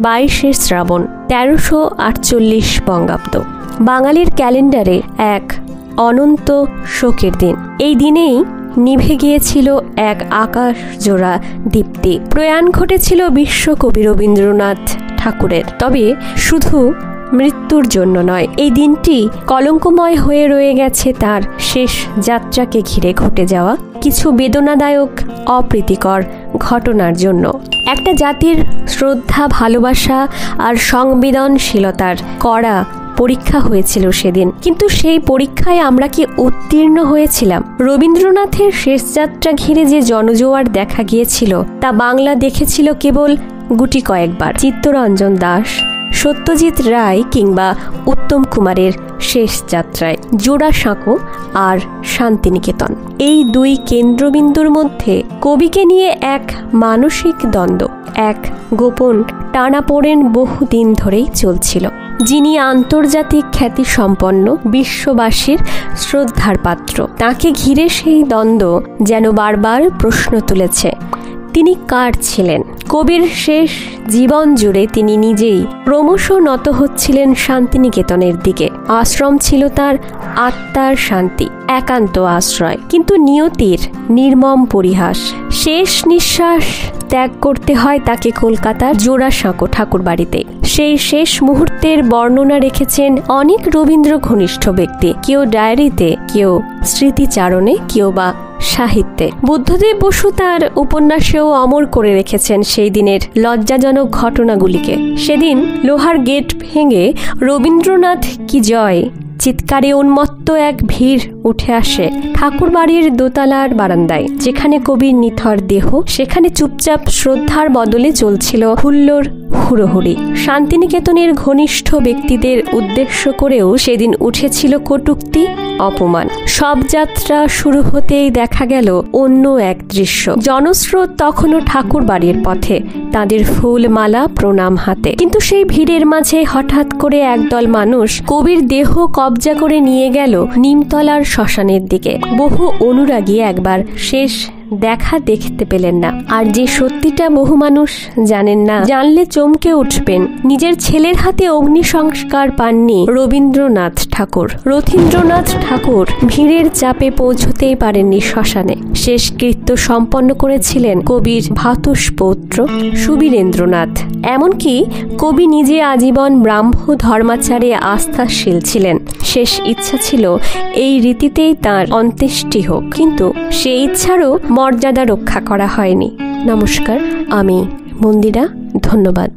22শে শ্রাবণ 1348 বঙ্গাব্দ। বাঙালির ক্যালেন্ডারে এক অনন্ত শোকের দিন। এই দিনেই নিভে গিয়েছিল এক আকাশ জোড়া দীপ্তি। প্রয়াণ ঘটেছিল বিশ্বকবি রবীন্দ্রনাথ ঠাকুরের। তবে শুধু মৃত্যুর জন্য নয়, এই দিনটি কলঙ্কময় হয়ে রয়ে গেছে তার শেষ যাত্রাকে ঘিরে ঘটে যাওয়া কিছু বেদনাদায়ক অপ্রীতিকর ঘটনার জন্য। একটা জাতির শ্রদ্ধা, ভালোবাসা আর সংবেদনশীলতার কড়া পরীক্ষা হয়েছিল সেদিন। কিন্তু সেই পরীক্ষায় আমরা কি উত্তীর্ণ হয়েছিলাম? রবীন্দ্রনাথের শেষ যাত্রা ঘিরে যে জনজোয়ার দেখা গিয়েছিল তা বাংলা দেখেছিল কেবল গুটি কয়েকবার। চিত্তরঞ্জন দাস, সত্যজিৎ রায় কিংবা উত্তম কুমারের শেষ যাত্রায় জোড়াসাঁকো আর শান্তিনিকেতন, এই দুই কেন্দ্রবিন্দুর মধ্যে কবিকে নিয়ে এক মানসিক দ্বন্দ্ব, এক গোপন টানাপোড়েন বহুদিন ধরেই চলছিল। যিনি আন্তর্জাতিক খ্যাতি সম্পন্ন, বিশ্ববাসীর শ্রদ্ধার পাত্র, তাকে ঘিরে সেই দ্বন্দ্ব যেন বারবার প্রশ্ন তুলেছে, তিনি কার ছিলেন? কবির শেষ জীবন জুড়ে তিনি নিজেই ক্রমশ নত হচ্ছিলেন শান্তিনিকেতনের দিকে। আশ্রম ছিল তার আত্মার শান্তি, একান্ত আশ্রয়। কিন্তু নিয়তির নির্মম পরিহাস, শেষ নিঃশ্বাস ত্যাগ করতে হয় তাকে কলকাতার জোড়াসাঁকো ঠাকুর বাড়িতে। সেই শেষ মুহূর্তের বর্ণনা রেখেছেন অনেক রবীন্দ্র ঘনিষ্ঠ ব্যক্তি, কেউ ডায়েরিতে, কেউ স্মৃতিচারণে, কেউ বা সাহিত্যে। বুদ্ধদেব বসু তার উপন্যাসেও অমর করে রেখেছেন সেই দিনের লজ্জাজনক ঘটনাগুলিকে। সেদিন লোহার গেট ভেঙে রবীন্দ্রনাথ কি জয় চিৎকারে উন্মত্ত এক ভিড় উঠে আসে ঠাকুর বাড়ির দোতলার বারান্দায়। যেখানে কবির নিথর দেহ, সেখানে চুপচাপ শ্রদ্ধার বদলে চলছিল হুল্লোড় হুড়োহুড়ি। শান্তিনিকেতনের ঘনিষ্ঠ ব্যক্তিদের উদ্দেশ্য করেও সেদিন উঠেছিল কটূক্তি, অপমান। সব যাত্রা শুরু হতেই দেখা গেল অন্য এক দৃশ্য। জনস্রোত তখনও ঠাকুর বাড়ির পথে, তাদের ফুল মালা প্রণাম হাতে। কিন্তু সেই ভিড়ের মাঝে হঠাৎ করে একদল মানুষ কবির দেহ কবজা করে নিয়ে গেল নিমতলার শ্মশানের দিকে। বহু অনুরাগী একবার শেষ দেখা দেখতে পেলেন না। আর যে সত্যিটা বহু মানুষ জানেন না, জানলে চমকে উঠবেন, নিজের ছেলের হাতে অগ্নি সংস্কার পাননি রবীন্দ্রনাথ ঠাকুর। রথীন্দ্রনাথ ঠাকুর ভিড়ের চাপে পৌঁছতেই পারেননি শ্মশানে। শেষকৃত্য সম্পন্ন করেছিলেন কবির ভ্রাতুষ্পৌত্র সুবীরেন্দ্রনাথ। এমনকি কবি নিজে আজীবন ব্রাহ্ম ধর্মাচারে আস্থাশীল ছিলেন। শেষ ইচ্ছা ছিল এই রীতিতেই তাঁর অন্ত্যেষ্টি হোক, কিন্তু সেই ইচ্ছারও মর্যাদা রক্ষা করা হয়নি। নমস্কার, আমি মন্দিরা। ধন্যবাদ।